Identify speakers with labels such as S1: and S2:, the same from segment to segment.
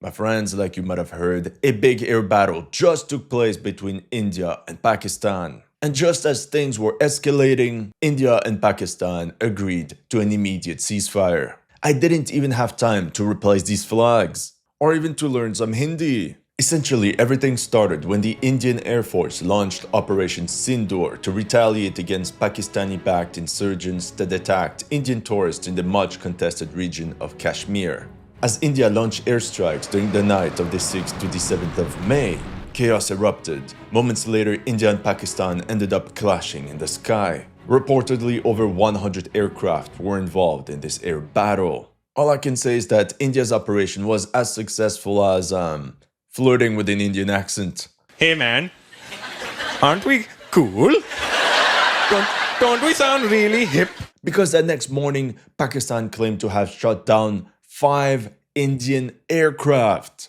S1: My friends, like you might have heard, a big air battle just took place between India and Pakistan. And just as things were escalating, India and Pakistan agreed to an immediate ceasefire. I didn't even have time to replace these flags, or even to learn some Hindi. Essentially, everything started when the Indian Air Force launched Operation Sindoor to retaliate against Pakistani-backed insurgents that attacked Indian tourists in the much contested region of Kashmir. As India launched airstrikes during the night of the 6th to the 7th of May, chaos erupted. Moments later, India and Pakistan ended up clashing in the sky. Reportedly, over 100 aircraft were involved in this air battle. All I can say is that India's operation was as successful as, flirting with an Indian accent.
S2: Hey man, aren't we cool? Don't we sound really hip?
S1: Because that next morning, Pakistan claimed to have shot down 5 Indian aircraft.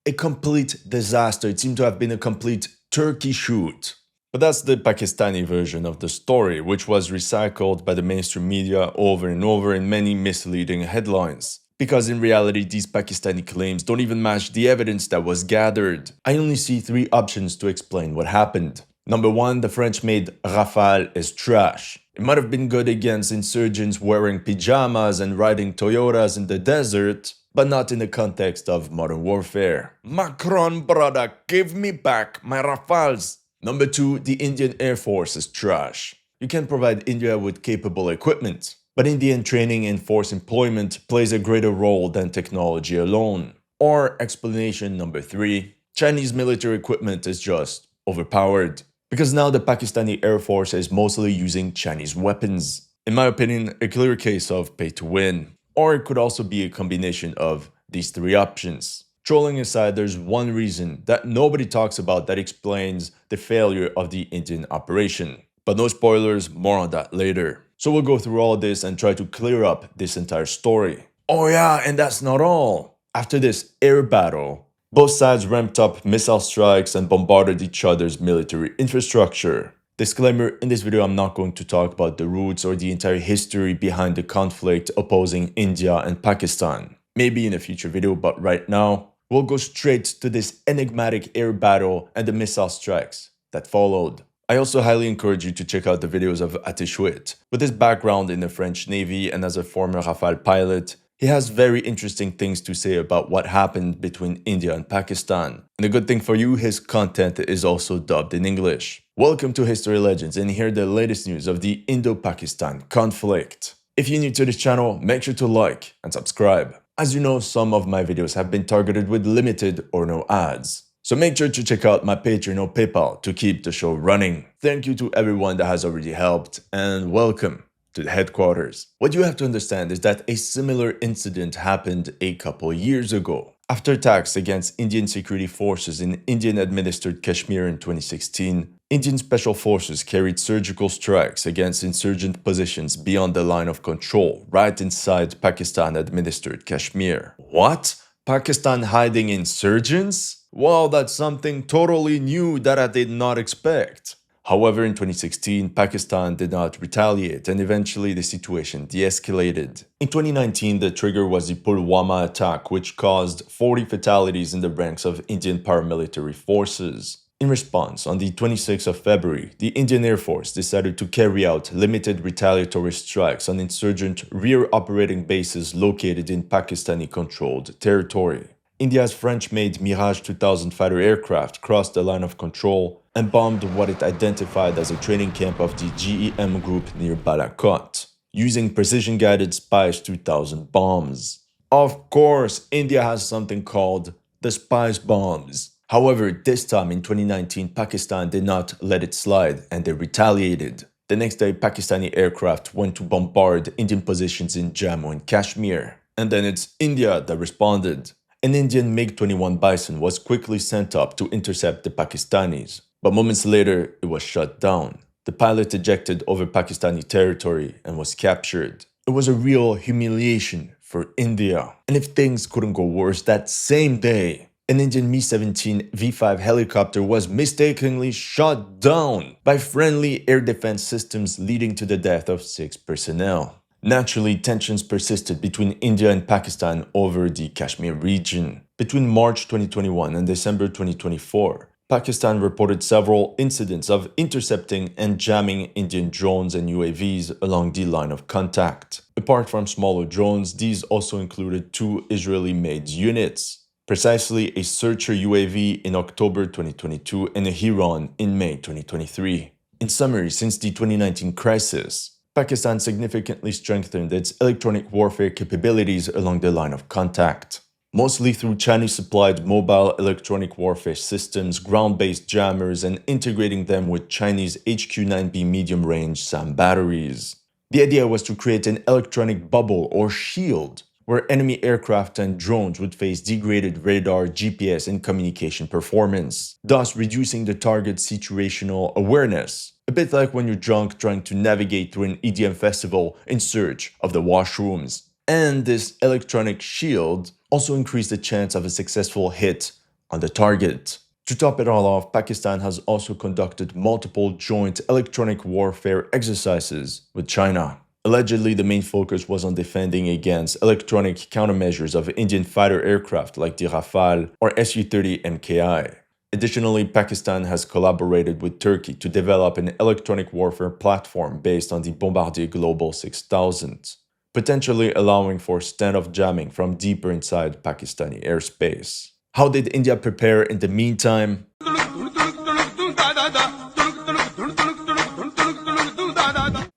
S1: A complete disaster. It seemed to have been a complete turkey shoot. But that's the Pakistani version of the story, which was recycled by the mainstream media over and over in many misleading headlines. Because in reality, these Pakistani claims don't even match the evidence that was gathered. I only see 3 options to explain what happened. Number 1, the French-made Rafale is trash. It might have been good against insurgents wearing pajamas and riding Toyotas in the desert, but not in the context of modern warfare. Macron, brother, give me back my Rafales. Number 2, the Indian Air Force is trash. You can provide India with capable equipment, but Indian training and force employment plays a greater role than technology alone. Or explanation number 3, Chinese military equipment is just overpowered. Because now the Pakistani Air Force is mostly using Chinese weapons. In my opinion, a clear case of pay to win. Or it could also be a combination of these 3 options. Trolling aside, there's one reason that nobody talks about that explains the failure of the Indian operation. But no spoilers, more on that later. So we'll go through all this and try to clear up this entire story. Oh yeah, and that's not all. After this air battle, both sides ramped up missile strikes and bombarded each other's military infrastructure. Disclaimer, in this video I'm not going to talk about the roots or the entire history behind the conflict opposing India and Pakistan. Maybe in a future video, but right now, we'll go straight to this enigmatic air battle and the missile strikes that followed. I also highly encourage you to check out the videos of HistoryLegends. With his background in the French Navy and as a former Rafale pilot, he has very interesting things to say about what happened between India and Pakistan. And the good thing for you, his content is also dubbed in English. Welcome to HistoryLegends, and here are the latest news of the Indo-Pakistan conflict. If you're new to this channel, make sure to like and subscribe. As you know, some of my videos have been targeted with limited or no ads. So make sure to check out my Patreon or PayPal to keep the show running. Thank you to everyone that has already helped, and welcome to the headquarters. What you have to understand is that a similar incident happened a couple years ago. After attacks against Indian security forces in Indian-administered Kashmir in 2016, Indian special forces carried surgical strikes against insurgent positions beyond the line of control, right inside Pakistan-administered Kashmir. What? Pakistan hiding insurgents? Wow, that's something totally new that I did not expect. However, in 2016, Pakistan did not retaliate, and eventually the situation de-escalated. In 2019, the trigger was the Pulwama attack, which caused 40 fatalities in the ranks of Indian paramilitary forces. In response, on the 26th of February, the Indian Air Force decided to carry out limited retaliatory strikes on insurgent rear operating bases located in Pakistani-controlled territory. India's French-made Mirage 2000 fighter aircraft crossed the line of control and bombed what it identified as a training camp of the GEM group near Balakot, using precision-guided Spice 2000 bombs. Of course, India has something called the Spice bombs. However, this time in 2019, Pakistan did not let it slide and they retaliated. The next day, Pakistani aircraft went to bombard Indian positions in Jammu and Kashmir. And then it's India that responded. An Indian MiG-21 Bison was quickly sent up to intercept the Pakistanis. But moments later, it was shut down. The pilot ejected over Pakistani territory and was captured. It was a real humiliation for India. And if things couldn't go worse, that same day, an Indian Mi-17 V5 helicopter was mistakenly shot down by friendly air defense systems, leading to the death of 6 personnel. Naturally, tensions persisted between India and Pakistan over the Kashmir region. Between March 2021 and December 2024, Pakistan reported several incidents of intercepting and jamming Indian drones and UAVs along the line of contact. Apart from smaller drones, these also included two Israeli-made units, precisely a Searcher UAV in October 2022 and a Heron in May 2023. In summary, since the 2019 crisis, Pakistan significantly strengthened its electronic warfare capabilities along the line of contact, mostly through Chinese-supplied mobile electronic warfare systems, ground-based jammers, and integrating them with Chinese HQ-9B medium-range SAM batteries. The idea was to create an electronic bubble or shield where enemy aircraft and drones would face degraded radar, GPS, and communication performance, thus reducing the target's situational awareness, a bit like when you're drunk trying to navigate through an EDM festival in search of the washrooms. And this electronic shield also increased the chance of a successful hit on the target. To top it all off, Pakistan has also conducted multiple joint electronic warfare exercises with China. Allegedly, the main focus was on defending against electronic countermeasures of Indian fighter aircraft like the Rafale or Su-30 MKI. Additionally, Pakistan has collaborated with Turkey to develop an electronic warfare platform based on the Bombardier Global 6000, potentially allowing for standoff jamming from deeper inside Pakistani airspace. How did India prepare in the meantime?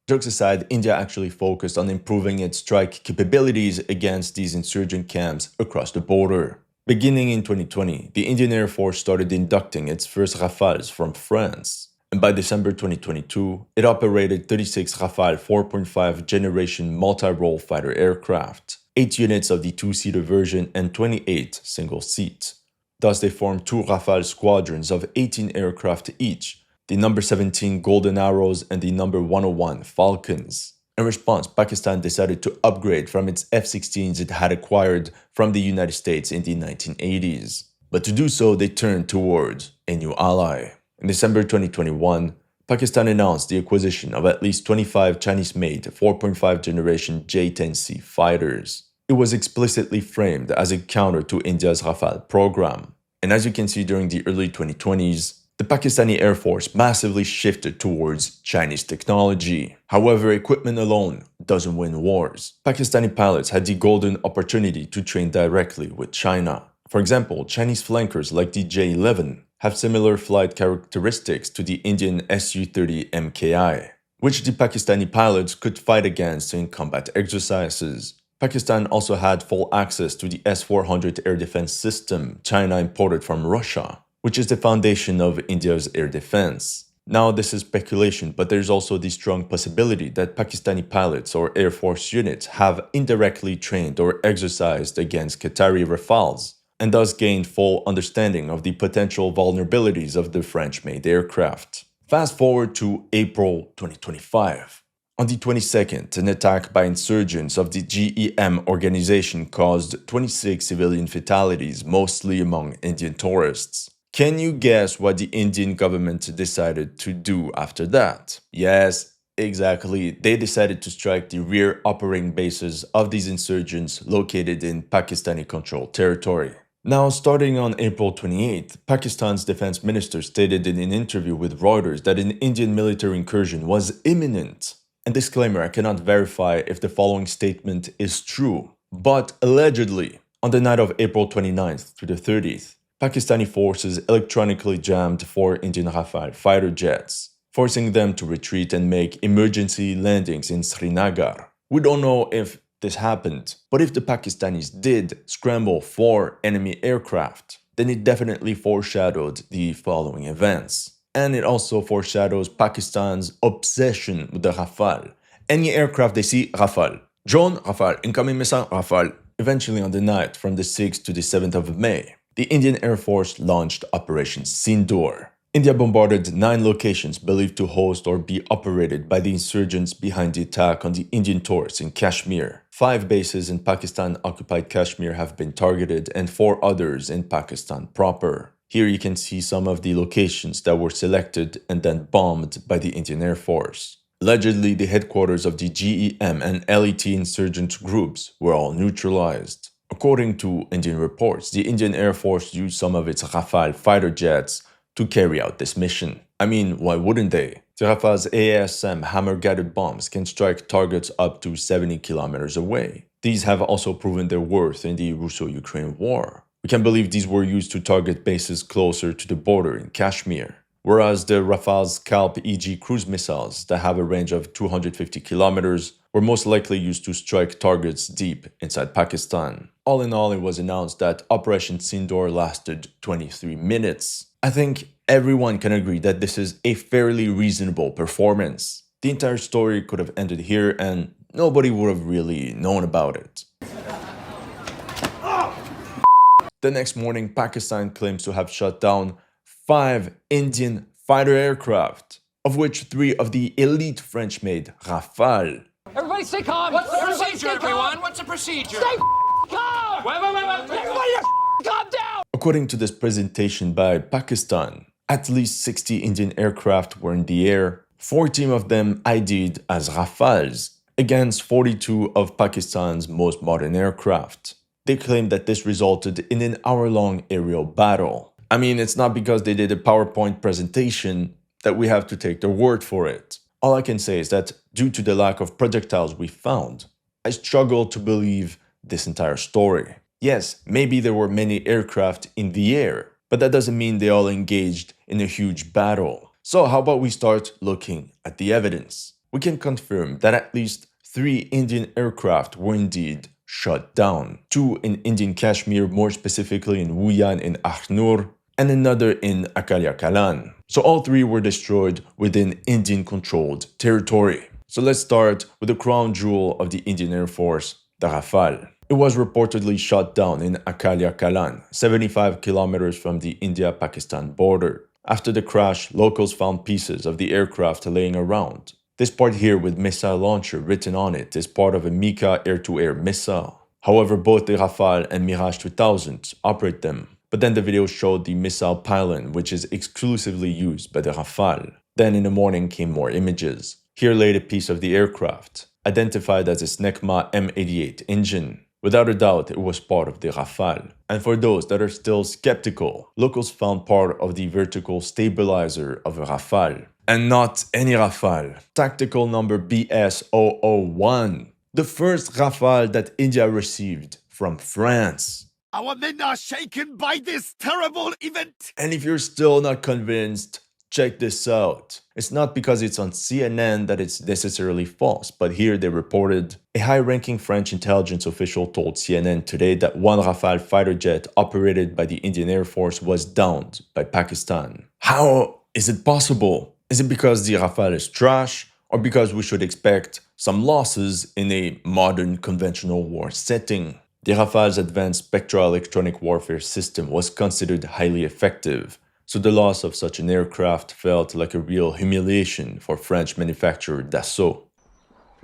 S1: Jokes aside, India actually focused on improving its strike capabilities against these insurgent camps across the border. Beginning in 2020, the Indian Air Force started inducting its first Rafales from France, and by December 2022, it operated 36 Rafale 4.5 generation multi-role fighter aircraft, 8 units of the two-seater version and 28 single-seat. Thus, they formed two Rafale squadrons of 18 aircraft each, the number 17 Golden Arrows and the number 101 Falcons. In response, Pakistan decided to upgrade from its F-16s it had acquired from the United States in the 1980s. But to do so, they turned towards a new ally. In December 2021, Pakistan announced the acquisition of at least 25 Chinese-made 4.5 generation J-10C fighters. It was explicitly framed as a counter to India's Rafale program. And as you can see during the early 2020s, the Pakistani Air Force massively shifted towards Chinese technology. However, equipment alone doesn't win wars. Pakistani pilots had the golden opportunity to train directly with China. For example, Chinese flankers like the J-11 have similar flight characteristics to the Indian Su-30 MKI, which the Pakistani pilots could fight against in combat exercises. Pakistan also had full access to the S-400 air defense system China imported from Russia, which is the foundation of India's air defense. Now, this is speculation, but there's also the strong possibility that Pakistani pilots or Air Force units have indirectly trained or exercised against Qatari Rafales, and thus gained full understanding of the potential vulnerabilities of the French-made aircraft. Fast forward to April 2025. On the 22nd, an attack by insurgents of the GEM organization caused 26 civilian fatalities, mostly among Indian tourists. Can you guess what the Indian government decided to do after that? Yes, exactly. They decided to strike the rear operating bases of these insurgents located in Pakistani-controlled territory. Now, starting on April 28th, Pakistan's defense minister stated in an interview with Reuters that an Indian military incursion was imminent. And disclaimer, I cannot verify if the following statement is true, but allegedly, on the night of April 29th to the 30th, Pakistani forces electronically jammed 4 Indian Rafale fighter jets, forcing them to retreat and make emergency landings in Srinagar. We don't know if this happened, but if the Pakistanis did scramble for enemy aircraft, then it definitely foreshadowed the following events. And it also foreshadows Pakistan's obsession with the Rafale. Any aircraft they see, Rafale. Drone, Rafale. Incoming missile, Rafale. Eventually on the night from the 6th to the 7th of May, the Indian Air Force launched Operation Sindoor. India bombarded 9 locations believed to host or be operated by the insurgents behind the attack on the Indian tourists in Kashmir. 5 bases in Pakistan-occupied Kashmir have been targeted and 4 others in Pakistan proper. Here you can see some of the locations that were selected and then bombed by the Indian Air Force. Allegedly, the headquarters of the GEM and LET insurgent groups were all neutralized. According to Indian reports, the Indian Air Force used some of its Rafale fighter jets to carry out this mission. I mean, why wouldn't they? The Rafale's ASM hammer-guided bombs can strike targets up to 70 kilometers away. These have also proven their worth in the Russo-Ukraine war. We can believe these were used to target bases closer to the border in Kashmir. Whereas the Rafale's Scalp EG cruise missiles that have a range of 250 kilometers were most likely used to strike targets deep inside Pakistan. All in all, it was announced that Operation Sindoor lasted 23 minutes. I think everyone can agree that this is a fairly reasonable performance. The entire story could have ended here and nobody would have really known about it. The next morning, Pakistan claims to have shot down 5 Indian fighter aircraft, of which 3 of the elite French-made Rafale.
S3: Everybody stay calm. What's the procedure, everyone? What's the procedure? Stay calm! Wait. Everybody calm down!
S1: According to this presentation by Pakistan, at least 60 Indian aircraft were in the air, 14 of them ID'd as Rafales, against 42 of Pakistan's most modern aircraft. They claim that this resulted in an hour-long aerial battle. I mean, it's not because they did a PowerPoint presentation that we have to take their word for it. All I can say is that due to the lack of projectiles we found, I struggle to believe this entire story. Yes, maybe there were many aircraft in the air, but that doesn't mean they all engaged in a huge battle. So how about we start looking at the evidence? We can confirm that at least 3 Indian aircraft were indeed shot down. 2 in Indian Kashmir, more specifically in Wuyan in Akhnur, and another in Akalia Kalan. So all 3 were destroyed within Indian-controlled territory. So let's start with the crown jewel of the Indian Air Force, the Rafale. It was reportedly shot down in Akalia Kalan, 75 kilometers from the India-Pakistan border. After the crash, locals found pieces of the aircraft laying around. This part here with missile launcher written on it is part of a Mika air-to-air missile. However, both the Rafale and Mirage 2000 operate them. But then the video showed the missile pylon, which is exclusively used by the Rafale. Then in the morning came more images. Here laid a piece of the aircraft, identified as a Snecma M88 engine. Without a doubt, it was part of the Rafale. And for those that are still skeptical, locals found part of the vertical stabilizer of a Rafale. And not any Rafale. Tactical number BS001. The first Rafale that India received from France.
S4: Our men are shaken by this terrible event.
S1: And if you're still not convinced, check this out. It's not because it's on CNN that it's necessarily false, but here they reported a high-ranking French intelligence official told CNN today that 1 Rafale fighter jet operated by the Indian Air Force was downed by Pakistan. How is it possible? Is it because the Rafale is trash, or because we should expect some losses in a modern conventional war setting? The Rafale's advanced spectro-electronic warfare system was considered highly effective, so the loss of such an aircraft felt like a real humiliation for French manufacturer Dassault.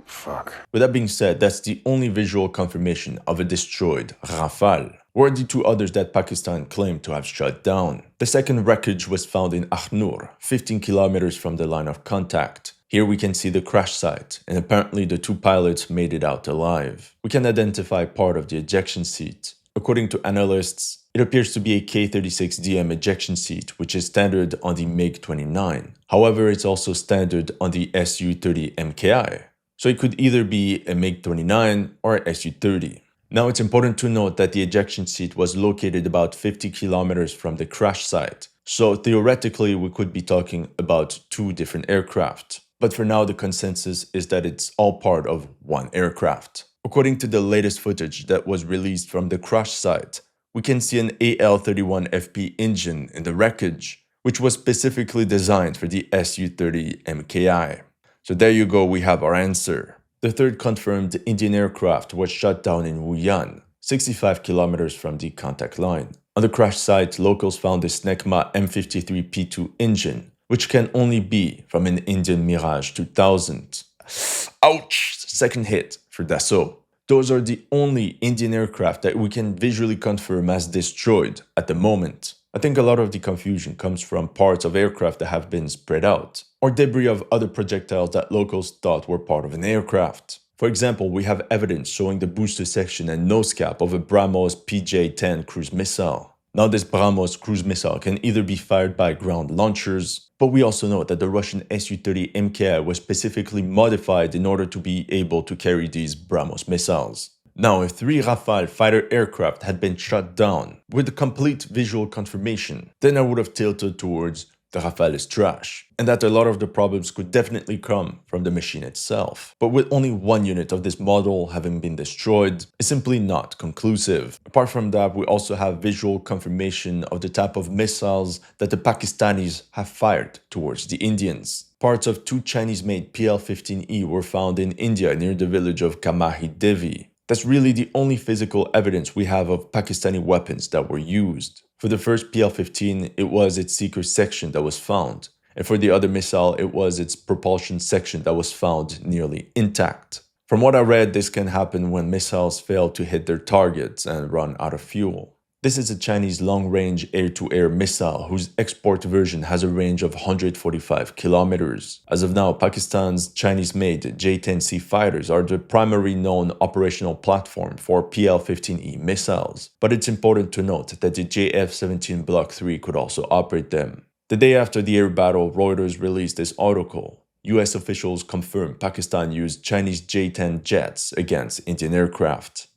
S2: Fuck.
S1: With that being said, that's the only visual confirmation of a destroyed Rafale. Were the 2 others that Pakistan claimed to have shot down? The second wreckage was found in Akhnur, 15 kilometers from the line of contact. Here we can see the crash site, and apparently the 2 pilots made it out alive. We can identify part of the ejection seat. According to analysts, it appears to be a K-36DM ejection seat, which is standard on the MiG-29. However, it's also standard on the Su-30 MKI. So it could either be a MiG-29 or a Su-30. Now it's important to note that the ejection seat was located about 50 kilometers from the crash site. So theoretically, we could be talking about 2 different aircraft. But for now, the consensus is that it's all part of 1 aircraft. According to the latest footage that was released from the crash site, we can see an AL-31FP engine in the wreckage, which was specifically designed for the Su-30 MKI. So there you go, we have our answer. The third confirmed Indian aircraft was shot down in Wuyan, 65 kilometers from the contact line. On the crash site, locals found a Snecma M53P2 engine, which can only be from an Indian Mirage 2000. Ouch! Second hit for Dassault. Those are the only Indian aircraft that we can visually confirm as destroyed at the moment. I think a lot of the confusion comes from parts of aircraft that have been spread out. or debris of other projectiles that locals thought were part of an aircraft. For example, we have evidence showing the booster section and nose cap of a BrahMos PJ-10 cruise missile. Now this BrahMos cruise missile can either be fired by ground launchers, but we also know that the Russian Su-30 MKI was specifically modified in order to be able to carry these BrahMos missiles. Now, if 3 Rafale fighter aircraft had been shot down with complete visual confirmation, then I would have tilted towards the Rafale is trash, and that a lot of the problems could definitely come from the machine itself. But with only one unit of this model having been destroyed, it's simply not conclusive. Apart from that, we also have visual confirmation of the type of missiles that the Pakistanis have fired towards the Indians. Parts of 2 Chinese-made PL-15E were found in India near the village of Kamahi Devi. That's really the only physical evidence we have of Pakistani weapons that were used. For the first PL-15, it was its seeker section that was found, and for the other missile, it was its propulsion section that was found nearly intact. From what I read, this can happen when missiles fail to hit their targets and run out of fuel. This is a Chinese long-range air-to-air missile whose export version has a range of 145 kilometers. As of now, Pakistan's Chinese-made J-10C fighters are the primary known operational platform for PL-15E missiles, but it's important to note that the JF-17 Block 3 could also operate them. The day after the air battle, Reuters released this article. US officials confirmed Pakistan used Chinese J-10 jets against Indian aircraft.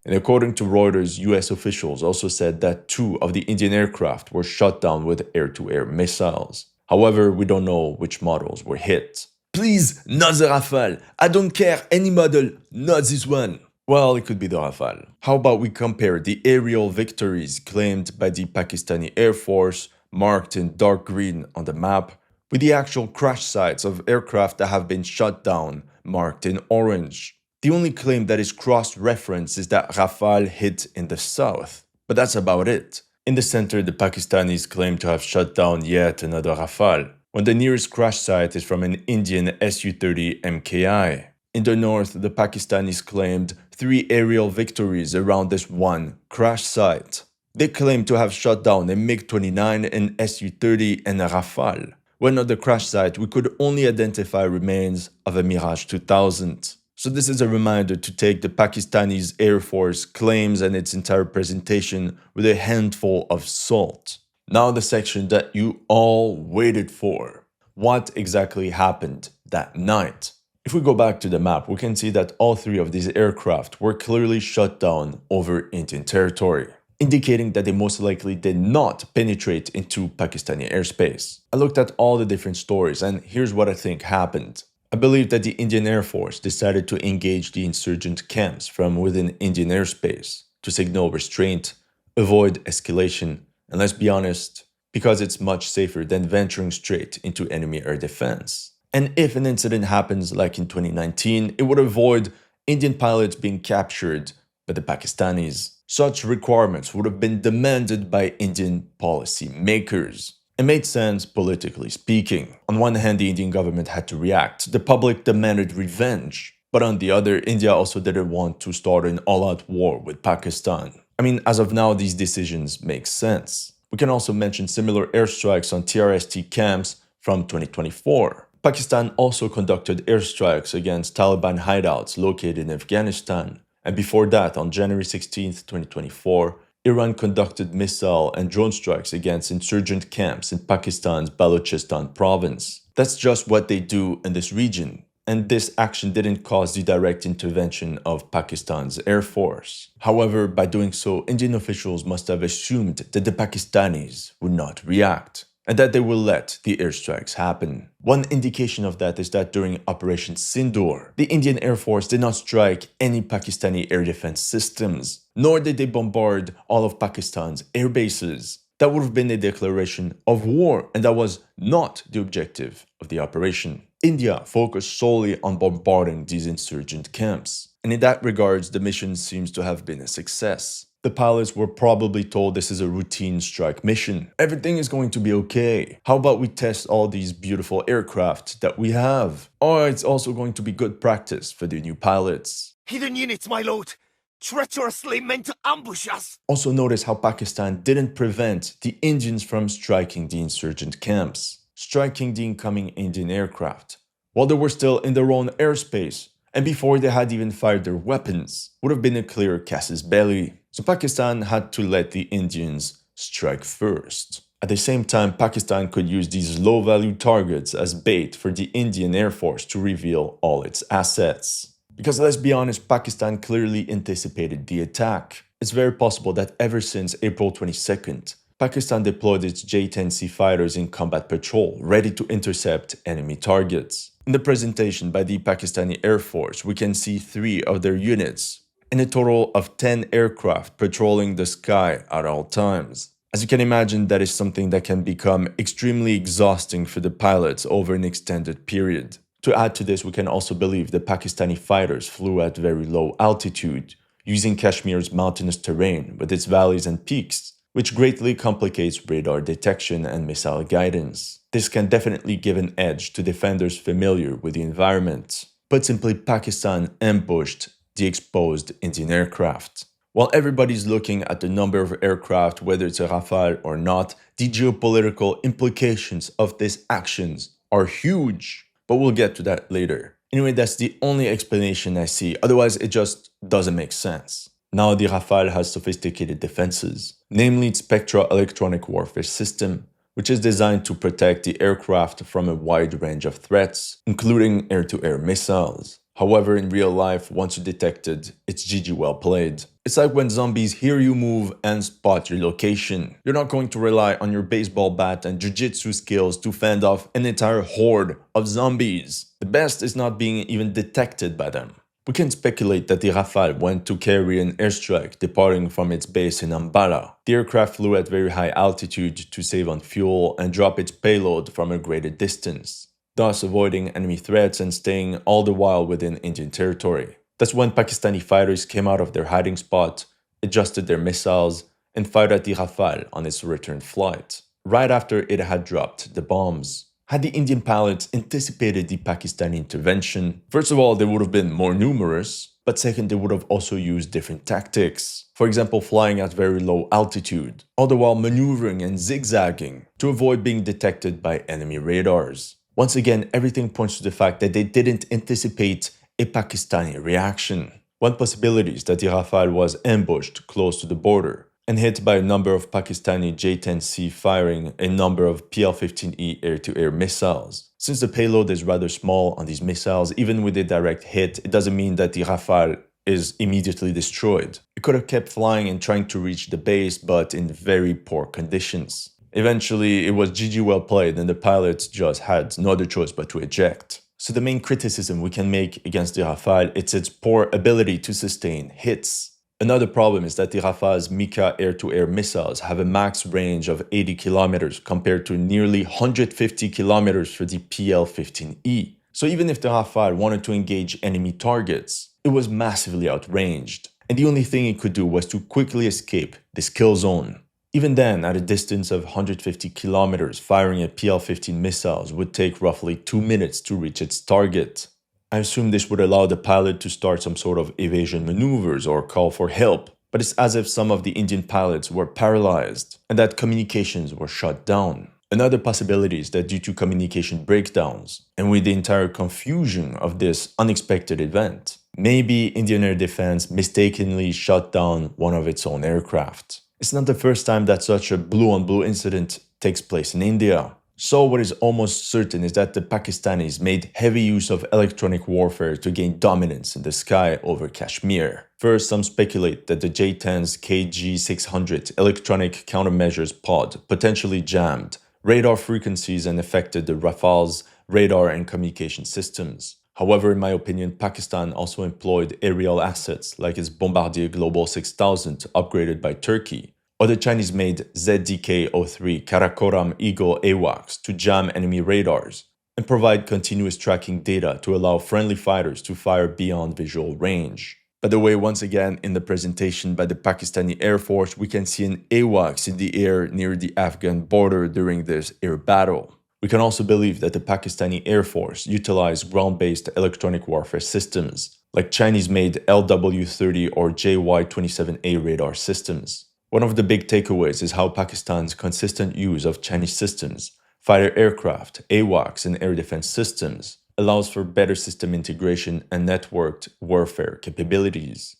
S1: And according to Reuters, US officials also said that 2 of the Indian aircraft were shot down with air-to-air missiles. However, we don't know which models were hit. Please, not the Rafale. I don't care any model, not this one. Well, it could be the Rafale. How about we compare the aerial victories claimed by the Pakistani Air Force, marked in dark green on the map, with the actual crash sites of aircraft that have been shot down, marked in orange. The only claim that is cross-referenced is that Rafale hit in the south, but that's about it. In the center, the Pakistanis claim to have shot down yet another Rafale, when the nearest crash site is from an Indian Su-30 MKI. In the north, the Pakistanis claimed 3 aerial victories around this one crash site. They claim to have shot down a MiG-29, an Su-30, and a Rafale. When at the crash site, we could only identify remains of a Mirage 2000. So this is a reminder to take the Pakistani's Air Force claims and its entire presentation with a handful of salt. Now the section that you all waited for. What exactly happened that night? If we go back to the map, we can see that all 3 of these aircraft were clearly shot down over Indian territory, indicating that they most likely did not penetrate into Pakistani airspace. I looked at all the different stories, and here's what I think happened. I believe that the Indian Air Force decided to engage the insurgent camps from within Indian airspace to signal restraint, avoid escalation, and let's be honest, because it's much safer than venturing straight into enemy air defense. And if an incident happens like in 2019, it would avoid Indian pilots being captured by the Pakistanis. Such requirements would have been demanded by Indian policy makers. It made sense politically speaking. On one hand, the Indian government had to react. The public demanded revenge. But on the other, India also didn't want to start an all-out war with Pakistan. I mean, as of now, these decisions make sense. We can also mention similar airstrikes on TRST camps from 2024. Pakistan also conducted airstrikes against Taliban hideouts located in Afghanistan. And before that, on January 16, 2024, Iran conducted missile and drone strikes against insurgent camps in Pakistan's Balochistan province. That's just what they do in this region. And this action didn't cause the direct intervention of Pakistan's Air Force. However, by doing so, Indian officials must have assumed that the Pakistanis would not react, and that they will let the airstrikes happen. One indication of that is that during Operation Sindoor, the Indian Air Force did not strike any Pakistani air defense systems, nor did they bombard all of Pakistan's air bases. That would have been a declaration of war, and that was not the objective of the operation. India focused solely on bombarding these insurgent camps, and in that regards, the mission seems to have been a success. The pilots were probably told this is a routine strike mission. Everything is going to be okay. How about we test all these beautiful aircraft that we have? Or it's also going to be good practice for the new pilots.
S4: Hidden units, my lord! Treacherously meant to ambush us!
S1: Also notice how Pakistan didn't prevent the Indians from striking the insurgent camps. striking the incoming Indian aircraft, while they were still in their own airspace, and before they had even fired their weapons, would have been a clear casus belli. So Pakistan had to let the Indians strike first. At the same time, Pakistan could use these low-value targets as bait for the Indian Air Force to reveal all its assets. Because let's be honest, Pakistan clearly anticipated the attack. It's very possible that ever since April 22nd, Pakistan deployed its J-10C fighters in combat patrol, ready to intercept enemy targets. In the presentation by the Pakistani Air Force, we can see 3 of their units, and a total of 10 aircraft patrolling the sky at all times. As you can imagine, that is something that can become extremely exhausting for the pilots over an extended period. To add to this, we can also believe the Pakistani fighters flew at very low altitude, using Kashmir's mountainous terrain with its valleys and peaks, which greatly complicates radar detection and missile guidance. This can definitely give an edge to defenders familiar with the environment. Put simply, Pakistan ambushed the exposed Indian aircraft. While everybody's looking at the number of aircraft, whether it's a Rafale or not, the geopolitical implications of these actions are huge. But we'll get to that later. Anyway, that's the only explanation I see, otherwise it just doesn't make sense. Now the Rafale has sophisticated defenses, namely its Spectra electronic warfare system, which is designed to protect the aircraft from a wide range of threats, including air-to-air missiles. However, in real life, once you detect it, it's GG well played. It's like when zombies hear you move and spot your location. You're not going to rely on your baseball bat and jiu-jitsu skills to fend off an entire horde of zombies. The best is not being even detected by them. We can speculate that the Rafale went to carry an airstrike departing from its base in Ambala. The aircraft flew at very high altitude to save on fuel and drop its payload from a greater distance, thus avoiding enemy threats and staying all the while within Indian territory. That's when Pakistani fighters came out of their hiding spot, adjusted their missiles, and fired at the Rafale on its return flight, right after it had dropped the bombs. Had the Indian pilots anticipated the Pakistani intervention, first of all, they would have been more numerous, but second, they would have also used different tactics. For example, flying at very low altitude, all the while maneuvering and zigzagging to avoid being detected by enemy radars. Once again, everything points to the fact that they didn't anticipate a Pakistani reaction. One possibility is that the Rafale was ambushed close to the border and hit by a number of Pakistani J-10C firing a number of PL-15E air-to-air missiles. Since the payload is rather small on these missiles, even with a direct hit, it doesn't mean that the Rafale is immediately destroyed. It could have kept flying and trying to reach the base, but in very poor conditions. Eventually, it was GG well played and the pilots just had no other choice but to eject. So the main criticism we can make against the Rafale is its poor ability to sustain hits. Another problem is that the Rafale's Mika air-to-air missiles have a max range of 80 kilometers compared to nearly 150 kilometers for the PL-15E. So even if the Rafale wanted to engage enemy targets, it was massively outranged, and the only thing it could do was to quickly escape this kill zone. Even then, at a distance of 150 kilometers, firing a PL-15 missiles would take roughly 2 minutes to reach its target. I assume this would allow the pilot to start some sort of evasion maneuvers or call for help, but it's as if some of the Indian pilots were paralyzed and that communications were shut down. Another possibility is that due to communication breakdowns, and with the entire confusion of this unexpected event, maybe Indian Air Defense mistakenly shut down one of its own aircraft. It's not the first time that such a blue-on-blue incident takes place in India. So what is almost certain is that the Pakistanis made heavy use of electronic warfare to gain dominance in the sky over Kashmir. First, some speculate that the J-10's KG-600 electronic countermeasures pod potentially jammed radar frequencies and affected the Rafale's radar and communication systems. However, in my opinion, Pakistan also employed aerial assets like its Bombardier Global 6000 upgraded by Turkey, or the Chinese-made ZDK-03 Karakoram Eagle AWACS to jam enemy radars and provide continuous tracking data to allow friendly fighters to fire beyond visual range. By the way, once again, in the presentation by the Pakistani Air Force, we can see an AWACS in the air near the Afghan border during this air battle. We can also believe that the Pakistani Air Force utilized ground-based electronic warfare systems, like Chinese-made LW-30 or JY-27A radar systems. One of the big takeaways is how Pakistan's consistent use of Chinese systems fighter aircraft, AWACS, and air defense systems, allows for better system integration and networked warfare capabilities.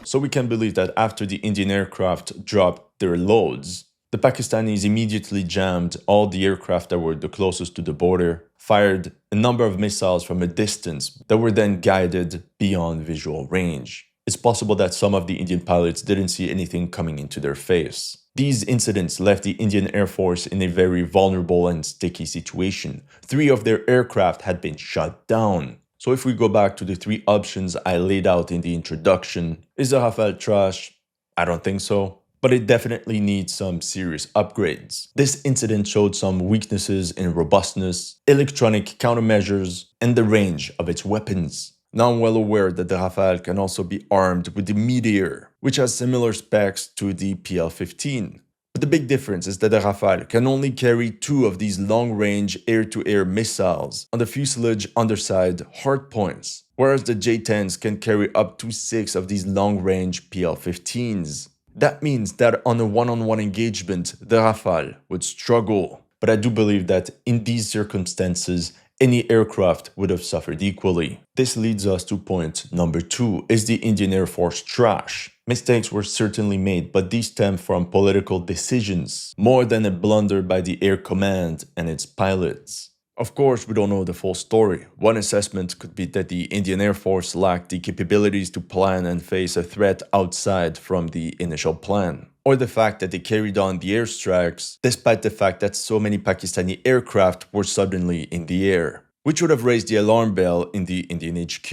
S1: So we can believe that after the Indian aircraft dropped their loads, the Pakistanis immediately jammed all the aircraft that were the closest to the border, fired a number of missiles from a distance that were then guided beyond visual range. It's possible that some of the Indian pilots didn't see anything coming into their face. These incidents left the Indian Air Force in a very vulnerable and sticky situation. 3 of their aircraft had been shot down. So if we go back to the 3 options I laid out in the introduction, is the Rafale trash? I don't think so, but it definitely needs some serious upgrades. This incident showed some weaknesses in robustness, electronic countermeasures, and the range of its weapons. Now I'm well aware that the Rafale can also be armed with the Meteor, which has similar specs to the PL-15. But the big difference is that the Rafale can only carry 2 of these long-range air-to-air missiles on the fuselage underside hardpoints, whereas the J-10s can carry up to 6 of these long-range PL-15s. That means that on a one-on-one engagement, the Rafale would struggle. But I do believe that in these circumstances, any aircraft would have suffered equally. This leads us to point number 2. Is the Indian Air Force trash? Mistakes were certainly made, but these stem from political decisions, more than a blunder by the Air Command and its pilots. Of course, we don't know the full story. One assessment could be that the Indian Air Force lacked the capabilities to plan and face a threat outside from the initial plan. Or the fact that they carried on the airstrikes despite the fact that so many Pakistani aircraft were suddenly in the air, which would have raised the alarm bell in the Indian HQ.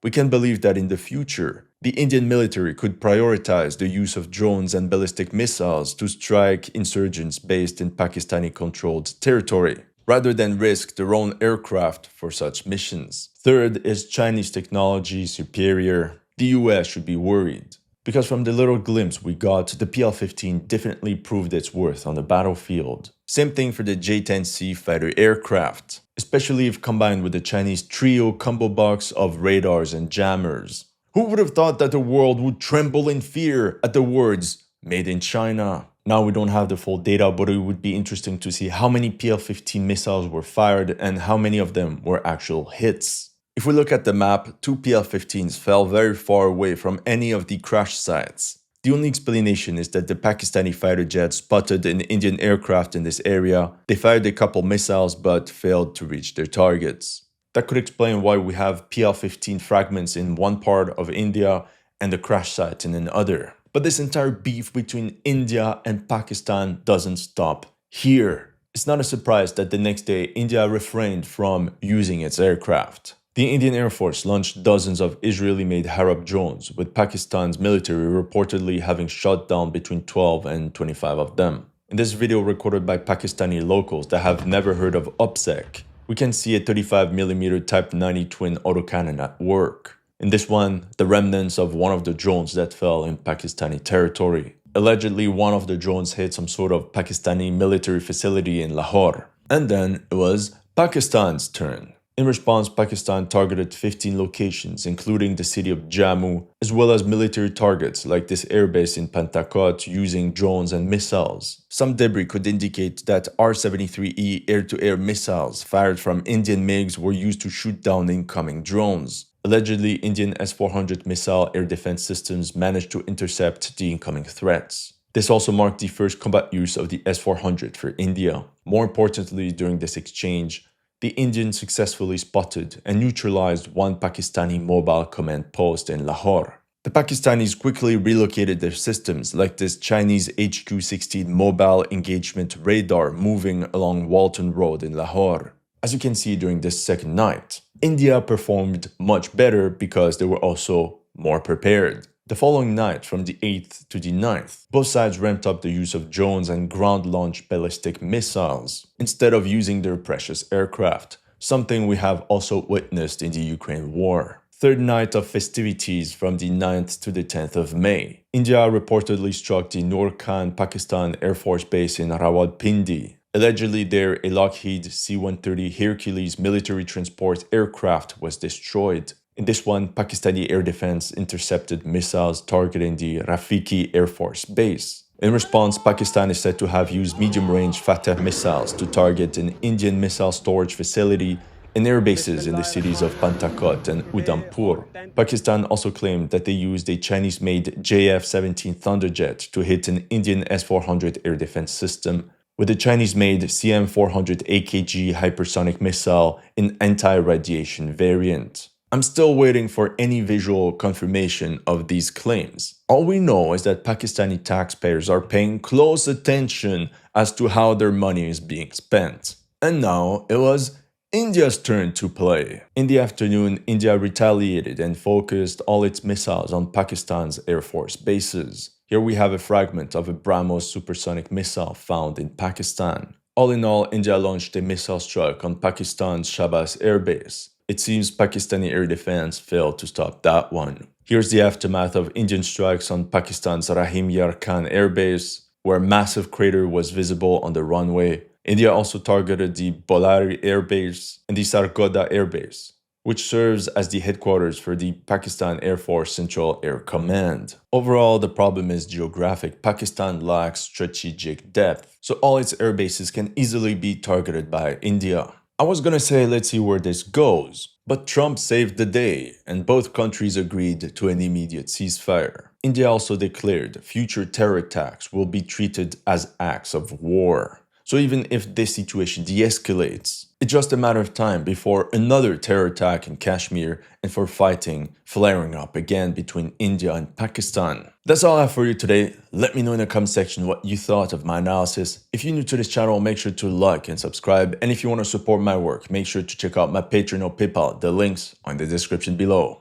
S1: We can believe that in the future, the Indian military could prioritize the use of drones and ballistic missiles to strike insurgents based in Pakistani-controlled territory, rather than risk their own aircraft for such missions. Third, is Chinese technology superior? The US should be worried. Because from the little glimpse we got, the PL-15 definitely proved its worth on the battlefield. Same thing for the J-10C fighter aircraft, especially if combined with the Chinese trio combo box of radars and jammers. Who would have thought that the world would tremble in fear at the words, "Made in China"? Now we don't have the full data, but it would be interesting to see how many PL-15 missiles were fired and how many of them were actual hits. If we look at the map, 2 PL-15s fell very far away from any of the crash sites. The only explanation is that the Pakistani fighter jets spotted an Indian aircraft in this area. They fired a couple missiles but failed to reach their targets. That could explain why we have PL-15 fragments in one part of India and the crash site in another. But this entire beef between India and Pakistan doesn't stop here. It's not a surprise that the next day India refrained from using its aircraft. The Indian Air Force launched dozens of Israeli-made Harab drones, with Pakistan's military reportedly having shot down between 12 and 25 of them. In this video recorded by Pakistani locals that have never heard of OPSEC, we can see a 35mm Type 90 twin autocannon at work. In this one, the remnants of one of the drones that fell in Pakistani territory. Allegedly, one of the drones hit some sort of Pakistani military facility in Lahore. And then it was Pakistan's turn. In response, Pakistan targeted 15 locations, including the city of Jammu, as well as military targets like this airbase in Pantakot using drones and missiles. Some debris could indicate that R-73E air-to-air missiles fired from Indian MiGs were used to shoot down incoming drones. Allegedly, Indian S-400 missile air defense systems managed to intercept the incoming threats. This also marked the first combat use of the S-400 for India. More importantly, during this exchange, the Indians successfully spotted and neutralized one Pakistani mobile command post in Lahore. The Pakistanis quickly relocated their systems, like this Chinese HQ-16 mobile engagement radar moving along Walton Road in Lahore. As you can see during this second night, India performed much better because they were also more prepared. The following night, from the 8th to the 9th, both sides ramped up the use of drones and ground-launched ballistic missiles instead of using their precious aircraft, something we have also witnessed in the Ukraine war. Third night of festivities from the 9th to the 10th of May. India reportedly struck the Noor Khan Pakistan Air Force Base in Rawalpindi. Allegedly there, a Lockheed C-130 Hercules military transport aircraft was destroyed. In this one, Pakistani air defense intercepted missiles targeting the Rafiki Air Force Base. In response, Pakistan is said to have used medium-range Fateh missiles to target an Indian missile storage facility and air bases in the cities of Pantakot and Udhampur. Pakistan also claimed that they used a Chinese-made JF-17 Thunderjet to hit an Indian S-400 air defense system, with a Chinese-made CM-400 AKG hypersonic missile in anti-radiation variant. I'm still waiting for any visual confirmation of these claims. All we know is that Pakistani taxpayers are paying close attention as to how their money is being spent. And now it was India's turn to play. In the afternoon, India retaliated and focused all its missiles on Pakistan's Air Force bases. Here we have a fragment of a BrahMos supersonic missile found in Pakistan. All in all, India launched a missile strike on Pakistan's Shabas Air Base. It seems Pakistani air defense failed to stop that one. Here's the aftermath of Indian strikes on Pakistan's Rahim Yar Khan Air Base, where a massive crater was visible on the runway. India also targeted the Bolari Air Base and the Sargodha Air Base, which serves as the headquarters for the Pakistan Air Force Central Air Command. Overall, the problem is geographic. Pakistan lacks strategic depth, so all its air bases can easily be targeted by India. I was gonna say let's see where this goes, but Trump saved the day and both countries agreed to an immediate ceasefire. India also declared future terror attacks will be treated as acts of war. So even if this situation de-escalates, it's just a matter of time before another terror attack in Kashmir and for fighting flaring up again between India and Pakistan. That's all I have for you today. Let me know in the comment section what you thought of my analysis. If you're new to this channel, make sure to like and subscribe. And if you want to support my work, make sure to check out my Patreon or PayPal. The links are in the description below.